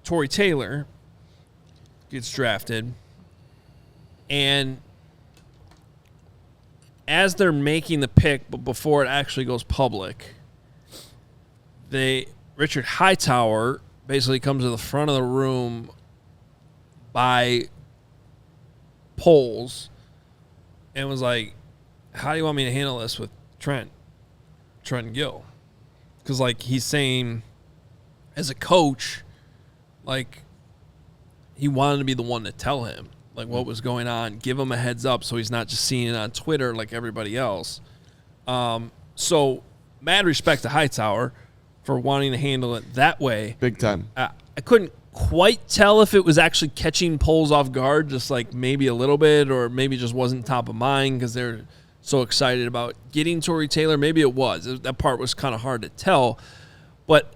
Tory Taylor gets drafted, and as they're making the pick, but before it actually goes public, Richard Hightower basically comes to the front of the room by polls and was like, how do you want me to handle this with Trenton Gill? Because, like, he's saying, as a coach, like, he wanted to be the one to tell him, like, what was going on, give him a heads up so he's not just seeing it on Twitter like everybody else. So, mad respect to Hightower for wanting to handle it that way. Big time. I couldn't quite tell if it was actually catching polls off guard, just like maybe a little bit, or maybe just wasn't top of mind because they're so excited about getting Tory Taylor. Maybe it was. That part was kind of hard to tell. But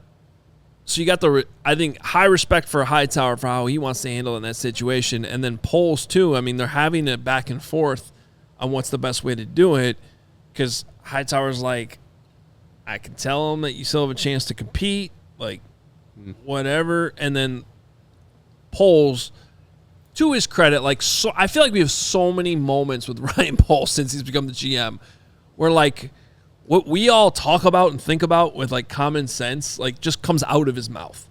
so you got I think, high respect for Hightower for how he wants to handle it in that situation. And then polls, too. I mean, they're having it back and forth on what's the best way to do it, because Hightower's like, I can tell him that you still have a chance to compete, like, whatever. And then polls, to his credit, like, so I feel like we have so many moments with Ryan Poles since he's become the GM where, like, what we all talk about and think about with, like, common sense, like, just comes out of his mouth.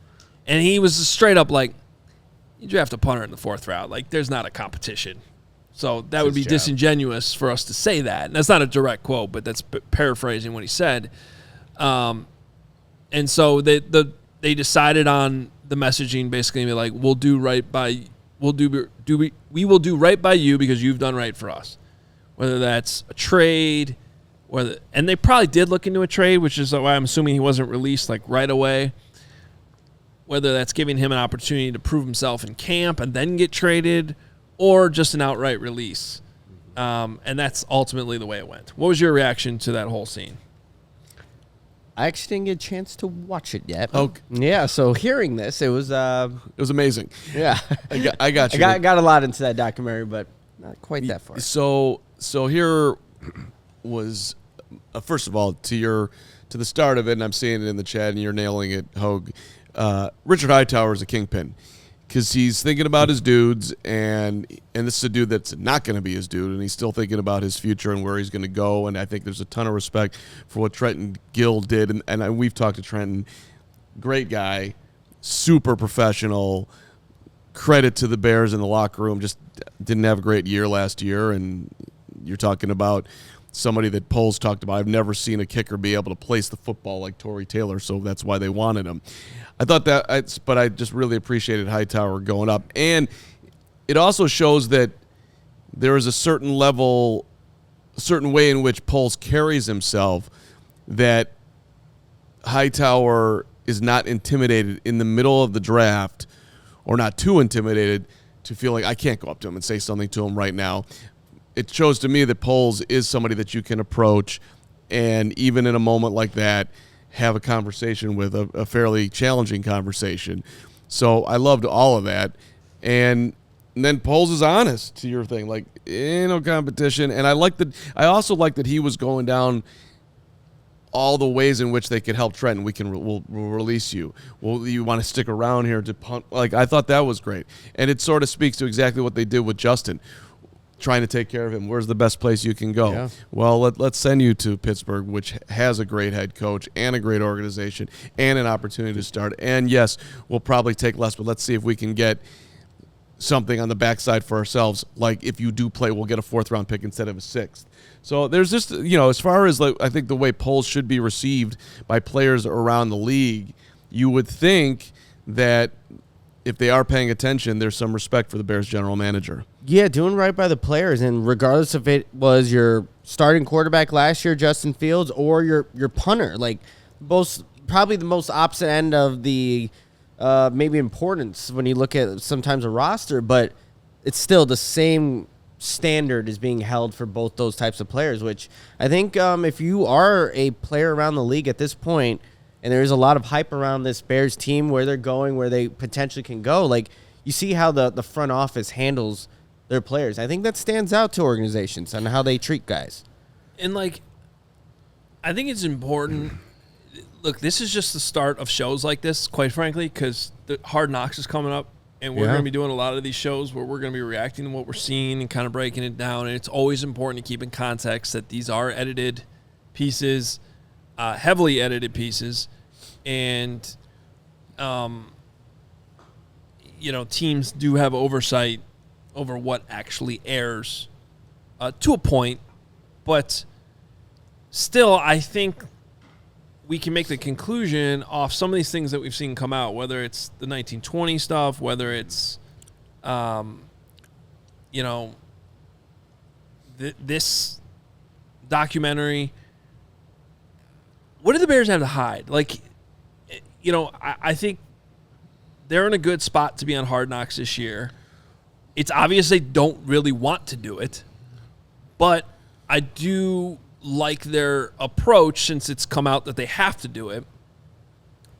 And he was straight up like, you draft a punter in the 4th round. Like, there's not a competition. So that would be disingenuous for us to say that. And that's not a direct quote, but that's paraphrasing what he said. And so they decided on the messaging, basically, like, we will do right by you because you've done right for us. Whether that's a trade, and they probably did look into a trade, which is why I'm assuming he wasn't released like right away. Whether that's giving him an opportunity to prove himself in camp and then get traded, or just an outright release. And that's ultimately the way it went. What was your reaction to that whole scene? I actually didn't get a chance to watch it yet. Oh, yeah. So hearing this, it was amazing. Yeah, I got you. I got a lot into that documentary, but not quite that far. So here was first of all to the start of it, and I'm seeing it in the chat, and you're nailing it, Hogue. Richard Hightower is a kingpin because he's thinking about his dudes, and this is a dude that's not going to be his dude, and he's still thinking about his future and where he's going to go. And I think there's a ton of respect for what Trenton Gill did, and we've talked to Trenton. Great guy, super professional. Credit to the Bears in the locker room. Just didn't have a great year last year, and you're talking about somebody that Poles talked about. I've never seen a kicker be able to place the football like Tory Taylor, so that's why they wanted him. I thought that, but I just really appreciated Hightower going up. And it also shows that there is a certain way in which Poles carries himself, that Hightower is not intimidated in the middle of the draft, or not too intimidated to feel like I can't go up to him and say something to him right now. It shows to me that Poles is somebody that you can approach, and even in a moment like that, have a conversation with, a fairly challenging conversation. So I loved all of that. And then Poles is honest to your thing, like, ain't no competition. And I also like that he was going down all the ways in which they could help Trenton. We'll release you. Well, you want to stick around here to punt? Like, I thought that was great. And it sort of speaks to exactly what they did with Justin, trying to take care of him. Where's the best place you can go? Yeah. Well, let's send you to Pittsburgh, which has a great head coach and a great organization and an opportunity to start. And yes, we'll probably take less, but let's see if we can get something on the backside for ourselves. Like, if you do play, we'll get a 4th round pick instead of a 6th. So there's just, as far as, like, I think the way Poles should be received by players around the league, you would think that if they are paying attention, there's some respect for the Bears general manager. Yeah, doing right by the players, and regardless if it was your starting quarterback last year, Justin Fields, or your punter, like, probably the most opposite end of the maybe importance when you look at sometimes a roster, but it's still the same standard is being held for both those types of players, which I think if you are a player around the league at this point, and there's a lot of hype around this Bears team, where they're going, where they potentially can go, like, you see how the front office handles their players. I think that stands out to organizations and how they treat guys. And, like, I think it's important. look, this is just the start of shows like this, quite frankly, because the Hard Knocks is coming up, and we're going to be doing a lot of these shows where we're going to be reacting to what we're seeing and kind of breaking it down. And it's always important to keep in context that these are edited pieces, heavily edited pieces, and teams do have oversight over what actually airs to a point, but still, I think we can make the conclusion off some of these things that we've seen come out, whether it's the 1920 stuff, whether it's, this documentary. What do the Bears have to hide? I think they're in a good spot to be on Hard Knocks this year. It's obvious they don't really want to do it, but I do like their approach since it's come out that they have to do it,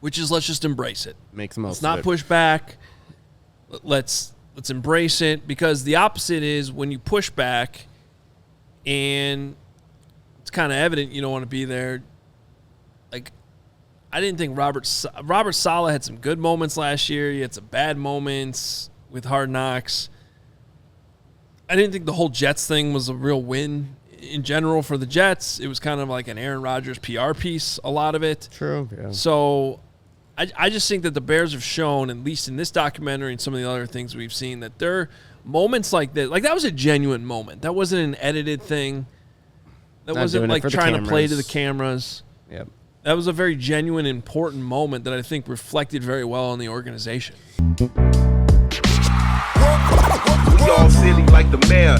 which is let's just embrace it. Makes the most Let's not push back. Let's embrace it, because the opposite is when you push back and it's kind of evident you don't want to be there. Like, I didn't think Robert Saleh had some good moments last year. He had some bad moments with Hard Knocks. I didn't think the whole Jets thing was a real win in general for the Jets. It was kind of like an Aaron Rodgers PR piece, a lot of it. True, yeah. So I just think that the Bears have shown, at least in this documentary and some of the other things we've seen, that there are moments like this. Like, that was a genuine moment. That wasn't an edited thing. That wasn't like trying to play to the cameras. Yep. That was a very genuine, important moment that I think reflected very well on the organization. We all silly like the mayor.